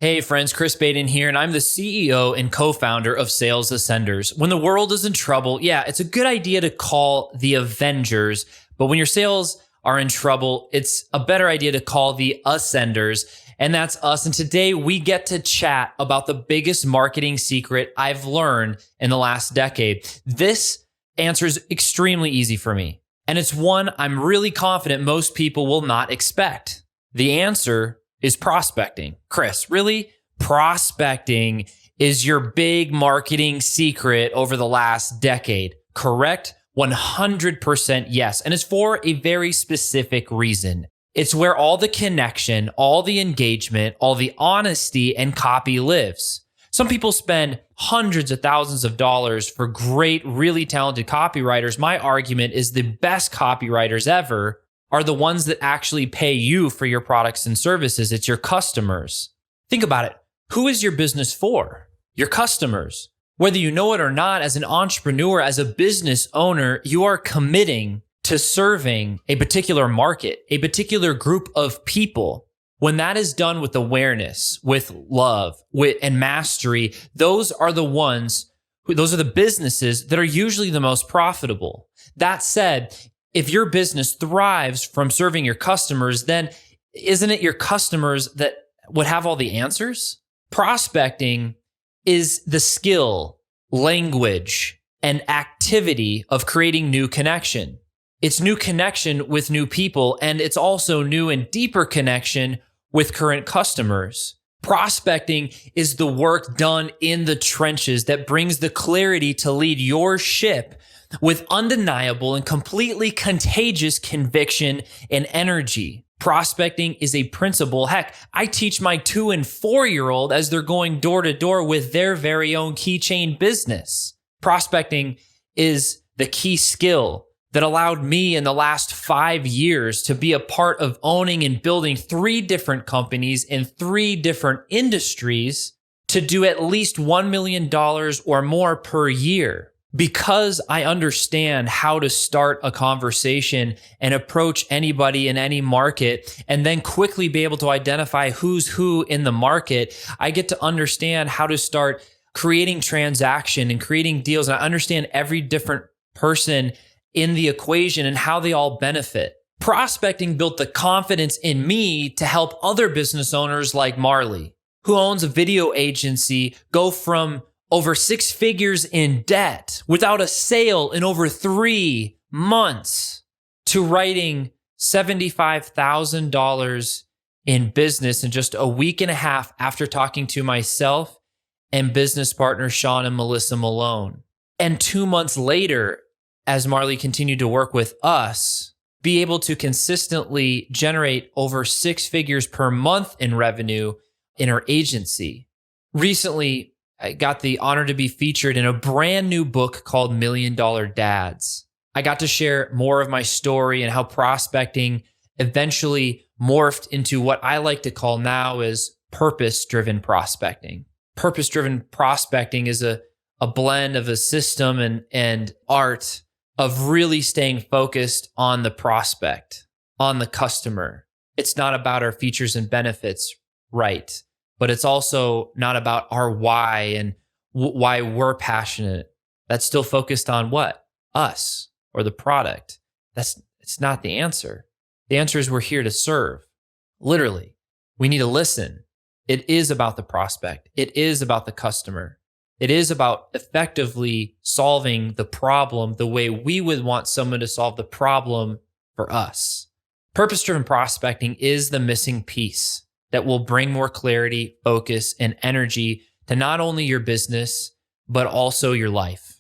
Hey friends, Chris Baden here, and I'm the CEO and co-founder of Sales Ascenders. When the world is in trouble, it's a good idea to call the Avengers, but when your sales are in trouble, it's a better idea to call the Ascenders, and that's us. And today we get to chat about the biggest marketing secret I've learned in the last decade. This answer is extremely easy for me, and it's one I'm really confident most people will not expect. The answer is prospecting. Chris, really? Prospecting is your big marketing secret over the last decade, correct? 100% yes. And it's for a very specific reason. It's where all the connection, all the engagement, all the honesty and copy lives. Some people spend hundreds of thousands of dollars for great, really talented copywriters. My argument is the best copywriters ever are the ones that actually pay you for your products and services. It's your customers. Think about it. Who is your business for? Your customers. Whether you know it or not, as an entrepreneur, as a business owner, you are committing to serving a particular market, a particular group of people. When that is done with awareness, with love, and mastery, those are the businesses that are usually the most profitable. That said, if your business thrives from serving your customers, then isn't it your customers that would have all the answers? Prospecting is the skill, language, and activity of creating new connection. It's new connection with new people, and it's also new and deeper connection with current customers. Prospecting is the work done in the trenches that brings the clarity to lead your ship with undeniable and completely contagious conviction and energy. Prospecting is a principle. Heck, I teach my 2 and 4-year-old as they're going door to door with their very own keychain business. Prospecting is the key skill that allowed me in the last 5 years to be a part of owning and building 3 different companies in 3 different industries to do at least $1 million or more per year. Because I understand how to start a conversation and approach anybody in any market and then quickly be able to identify who's who in the market, I get to understand how to start creating transaction and creating deals. And I understand every different person in the equation and how they all benefit. Prospecting built the confidence in me to help other business owners like Marley, who owns a video agency, go from over 6 figures in debt without a sale in over 3 months to writing $75,000 in business in just a week and a half after talking to myself and business partner Sean and Melissa Malone. And 2 months later, as Marley continued to work with us, be able to consistently generate over 6 figures per month in revenue in her agency. Recently, I got the honor to be featured in a brand new book called $1 Million Dads. I got to share more of my story and how prospecting eventually morphed into what I like to call now as purpose-driven prospecting. Purpose-driven prospecting is a blend of a system and art of really staying focused on the prospect, on the customer. It's not about our features and benefits, right? But it's also not about our why and why we're passionate. That's still focused on what? Us or the product. It's not the answer. The answer is we're here to serve. Literally, we need to listen. It is about the prospect. It is about the customer. It is about effectively solving the problem the way we would want someone to solve the problem for us. Purpose-driven prospecting is the missing piece that will bring more clarity, focus, and energy to not only your business, but also your life.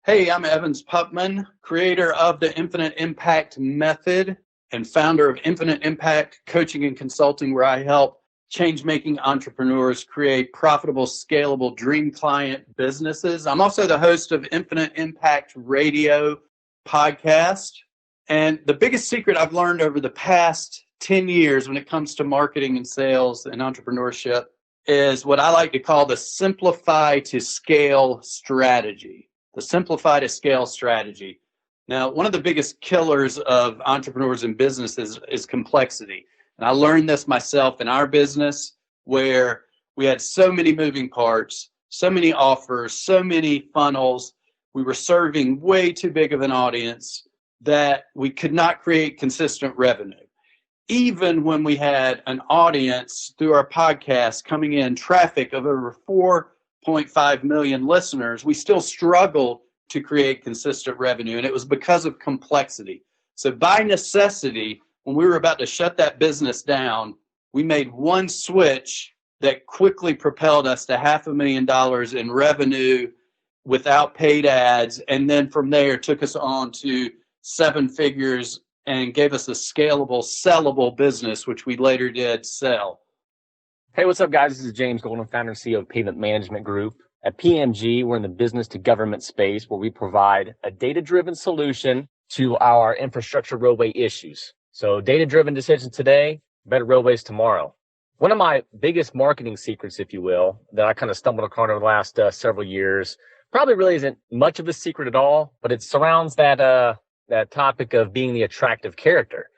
Hey, I'm Evans Pupman, creator of the Infinite Impact Method and founder of Infinite Impact Coaching and Consulting, where I help change-making entrepreneurs create profitable, scalable dream client businesses. I'm also the host of Infinite Impact Radio podcast. And the biggest secret I've learned over the past 10 years when it comes to marketing and sales and entrepreneurship is what I like to call the simplify to scale strategy. The simplify to scale strategy. Now, one of the biggest killers of entrepreneurs and businesses is complexity. And I learned this myself in our business, where We had so many moving parts, so many offers, so many funnels. We were serving way too big of an audience that we could not create consistent revenue. Even when we had an audience through our podcast coming in, traffic of over 4.5 million listeners, we still struggled to create consistent revenue. And it was because of complexity. So by necessity, when we were about to shut that business down, we made one switch that quickly propelled us to $500,000 in revenue without paid ads. And then from there took us on to 7 figures and gave us a scalable, sellable business, which we later did sell. Hey, what's up, guys? This is James Golden, founder and CEO of Pavement Management Group. At PMG, we're in the business to government space where we provide a data-driven solution to our infrastructure roadway issues. So data-driven decisions today, better roadways tomorrow. One of my biggest marketing secrets, if you will, that I kind of stumbled across over the last several years, probably really isn't much of a secret at all, but it surrounds that topic of being the attractive character.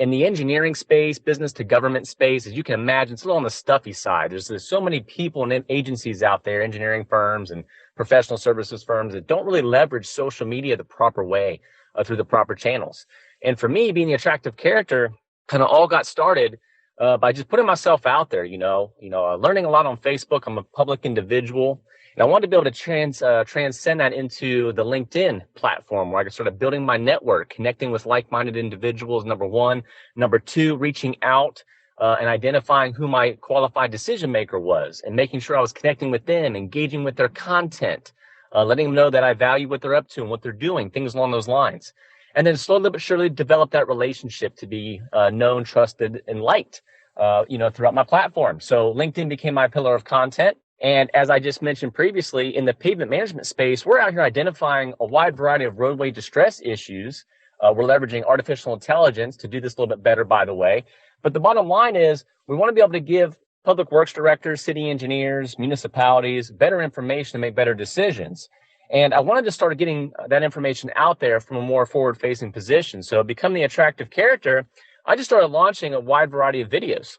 In the engineering space, business to government space, as you can imagine, it's a little on the stuffy side. There's so many people and agencies out there, engineering firms and professional services firms that don't really leverage social media the proper way through the proper channels. And for me, being the attractive character kind of all got started by just putting myself out there, learning a lot on Facebook. I'm a public individual. And I wanted to be able to transcend that into the LinkedIn platform where I could start building my network, connecting with like-minded individuals, number one. Number two, reaching out and identifying who my qualified decision maker was and making sure I was connecting with them, engaging with their content, letting them know that I value what they're up to and what they're doing, things along those lines. And then slowly but surely develop that relationship to be known, trusted, and liked, throughout my platform. So LinkedIn became my pillar of content. And as I just mentioned previously, in the pavement management space, we're out here identifying a wide variety of roadway distress issues. We're leveraging artificial intelligence to do this a little bit better, by the way. But the bottom line is we want to be able to give public works directors, city engineers, municipalities better information to make better decisions. And I wanted to start getting that information out there from a more forward-facing position. So become the attractive character, I just started launching a wide variety of videos,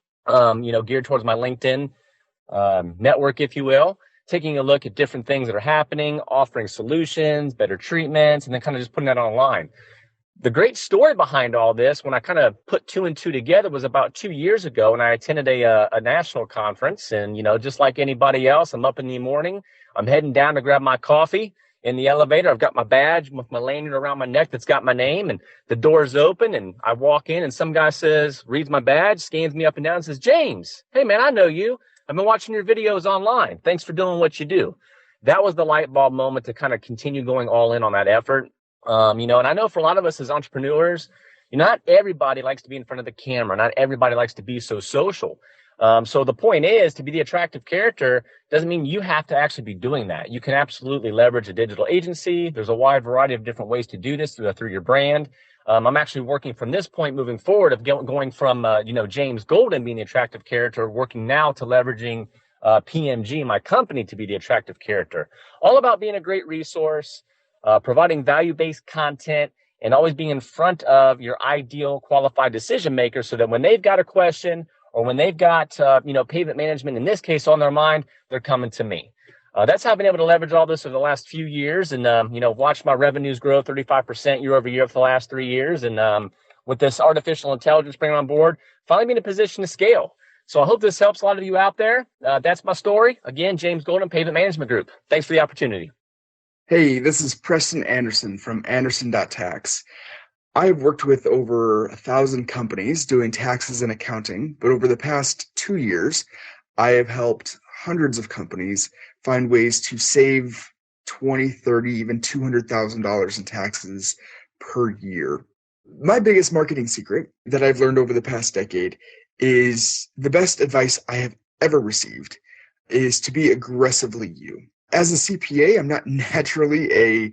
geared towards my LinkedIn network, if you will, taking a look at different things that are happening, offering solutions, better treatments, and then kind of just putting that online. The great story behind all this, when I kind of put 2 and 2 together, was about 2 years ago when I attended a national conference. And, just like anybody else, I'm up in the morning, I'm heading down to grab my coffee. In the elevator, I've got my badge with my lanyard around my neck that's got my name, and the door's open, and I walk in, and some guy reads my badge, scans me up and down, and says, "James, hey man, I know you. I've been watching your videos online. Thanks for doing what you do." That was the light bulb moment to kind of continue going all in on that effort. And I know for a lot of us as entrepreneurs, not everybody likes to be in front of the camera. Not everybody likes to be so social. So the point is, to be the attractive character doesn't mean you have to actually be doing that. You can absolutely leverage a digital agency. There's a wide variety of different ways to do this through your brand. I'm actually working from this point moving forward of going from, James Golden being the attractive character, working now to leveraging PMG, my company, to be the attractive character. All about being a great resource, providing value-based content, and always being in front of your ideal qualified decision maker so that when they've got a question or when they've got, pavement management, in this case, on their mind, they're coming to me. That's how I've been able to leverage all this over the last few years and, watch my revenues grow 35% year over year for the last 3 years. And with this artificial intelligence bringing on board, finally be in a position to scale. So I hope this helps a lot of you out there. That's my story. Again, James Golden, Pavement Management Group. Thanks for the opportunity. Hey, this is Preston Anderson from Anderson.tax. I've worked with over 1,000 companies doing taxes and accounting, but over the past 2 years, I have helped hundreds of companies find ways to save $20, $30, even $200,000 in taxes per year. My biggest marketing secret that I've learned over the past decade is the best advice I have ever received is to be aggressively you. As a CPA, I'm not naturally a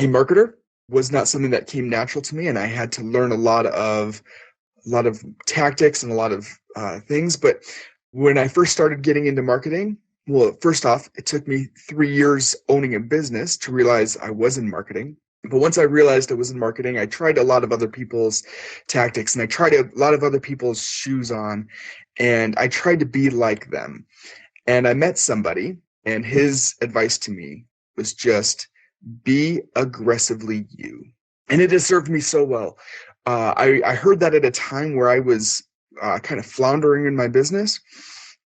marketer. Was not something that came natural to me, and I had to learn a lot of tactics and a lot of things. But when I first started getting into marketing, well, first off, it took me 3 years owning a business to realize I was in marketing. But once I realized I was in marketing, I tried a lot of other people's tactics, and I tried a lot of other people's shoes on, and I tried to be like them. And I met somebody, and his advice to me was just be aggressively you. And it has served me so well. I heard that at a time where I was kind of floundering in my business.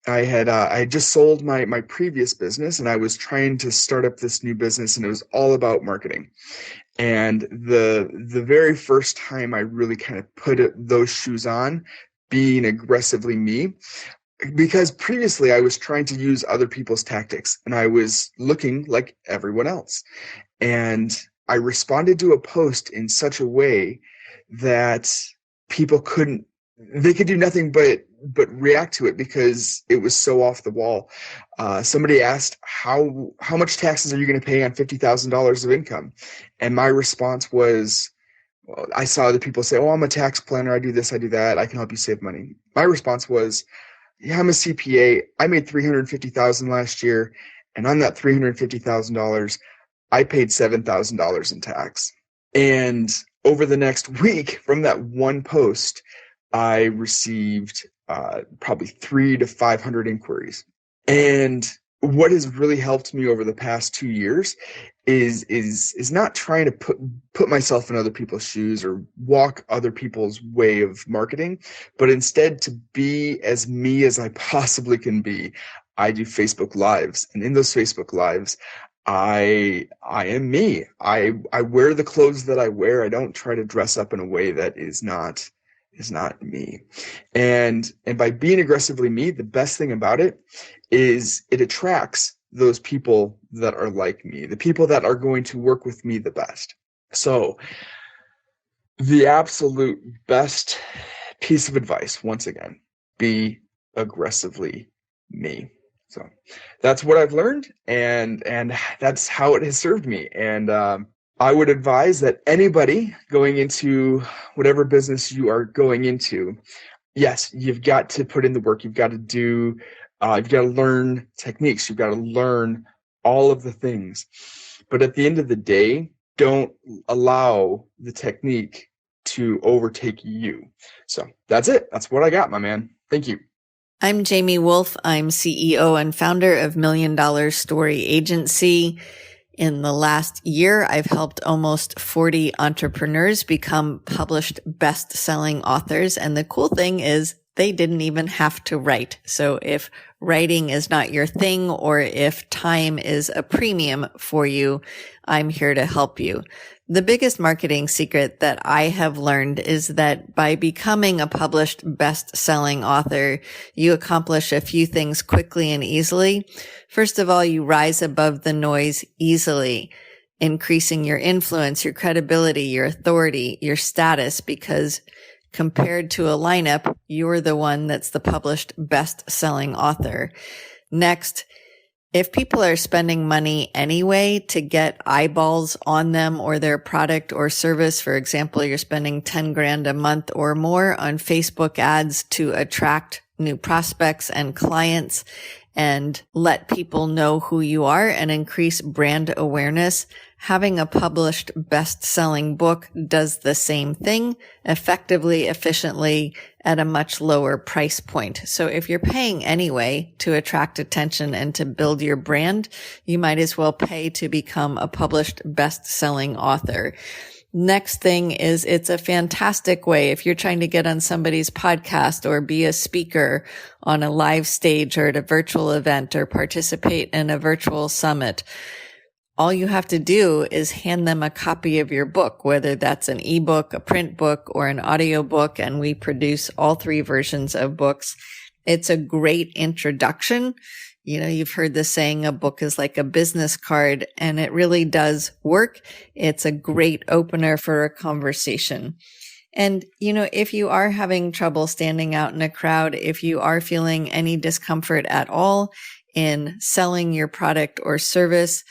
I had just sold my previous business, and I was trying to start up this new business, and it was all about marketing. And the very first time I really kind of put those shoes on, being aggressively me, because previously I was trying to use other people's tactics, and I was looking like everyone else. And I responded to a post in such a way that people could do nothing but react to it because it was so off the wall. Somebody asked, how much taxes are you going to pay on $50,000 of income? And my response was, well, I saw other people say, oh, I'm a tax planner. I do this, I do that. I can help you save money. My response was, yeah, I'm a CPA. I made $350,000 last year. And on that $350,000, I paid $7,000 in tax. And over the next week from that one post, I received probably 300 to 500 inquiries. And what has really helped me over the past 2 years is not trying to put myself in other people's shoes or walk other people's way of marketing, but instead to be as me as I possibly can be. I do Facebook Lives, and in those Facebook Lives, I am me. I wear the clothes that I wear. I don't try to dress up in a way that is not me. And by being aggressively me, the best thing about it is it attracts those people that are like me, the people that are going to work with me the best. So the absolute best piece of advice, once again, be aggressively me. So that's what I've learned, and that's how it has served me. And I would advise that anybody going into whatever business you are going into, yes, you've got to put in the work. You've got to learn techniques. You've got to learn all of the things. But at the end of the day, don't allow the technique to overtake you. So that's it. That's what I got, my man. Thank you. I'm Jamie Wolf. I'm CEO and founder of $1 Million Story Agency. In the last year, I've helped almost 40 entrepreneurs become published best-selling authors. And the cool thing is they didn't even have to write. So if writing is not your thing, or if time is a premium for you, I'm here to help you. The biggest marketing secret that I have learned is that by becoming a published best-selling author, you accomplish a few things quickly and easily. First of all, you rise above the noise easily, increasing your influence, your credibility, your authority, your status, because compared to a lineup, you're the one that's the published best-selling author. Next, if people are spending money anyway to get eyeballs on them or their product or service, for example, you're spending 10 grand a month or more on Facebook ads to attract new prospects and clients and let people know who you are and increase brand awareness, having a published best-selling book does the same thing effectively, efficiently, at a much lower price point. So if you're paying anyway to attract attention and to build your brand, you might as well pay to become a published best-selling author. Next thing is it's a fantastic way if you're trying to get on somebody's podcast or be a speaker on a live stage or at a virtual event or participate in a virtual summit. All you have to do is hand them a copy of your book, whether that's an ebook, a print book, or an audio book, and we produce all three versions of books. It's a great introduction. You know, you've heard the saying, a book is like a business card, and it really does work. It's a great opener for a conversation. And, you know, if you are having trouble standing out in a crowd, if you are feeling any discomfort at all in selling your product or service,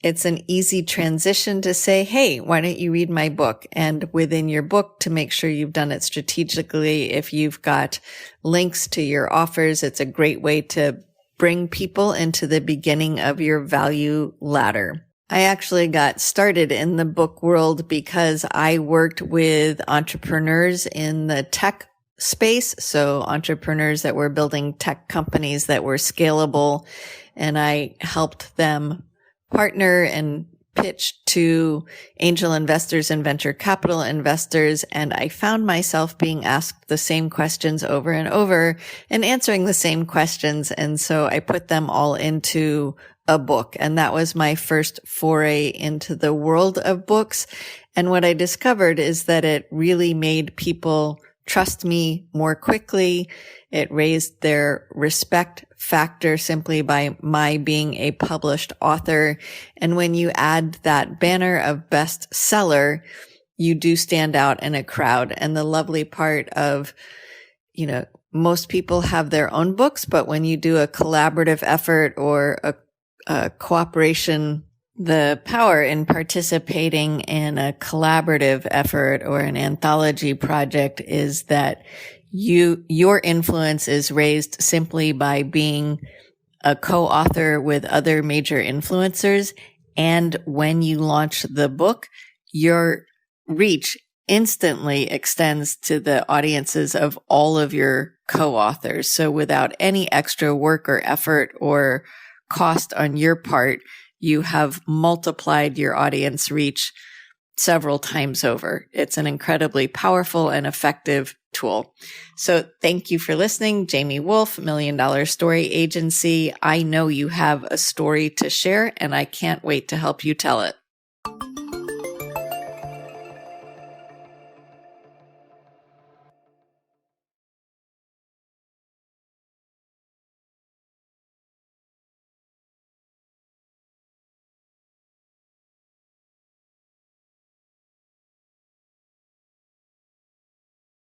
it's an easy transition to say, hey, why don't you read my book? And within your book, to make sure you've done it strategically, if you've got links to your offers, it's a great way to bring people into the beginning of your value ladder. I actually got started in the book world because I worked with entrepreneurs in the tech space. So entrepreneurs that were building tech companies that were scalable. And I helped them partner and pitch to angel investors and venture capital investors. And I found myself being asked the same questions over and over and answering the same questions. And so I put them all into a book. And that was my first foray into the world of books. And what I discovered is that it really made people trust me more quickly. It raised their respect factor simply by my being a published author. And when you add that banner of bestseller, you do stand out in a crowd. And the lovely part of, most people have their own books, but when you do a collaborative effort or a cooperation, the power in participating in a collaborative effort or an anthology project is that your influence is raised simply by being a co-author with other major influencers. And when you launch the book, your reach instantly extends to the audiences of all of your co-authors. So without any extra work or effort or cost on your part, you have multiplied your audience reach several times over. It's an incredibly powerful and effective tool. So thank you for listening. Jamie Wolf, $1 Million Story Agency. I know you have a story to share, and I can't wait to help you tell it.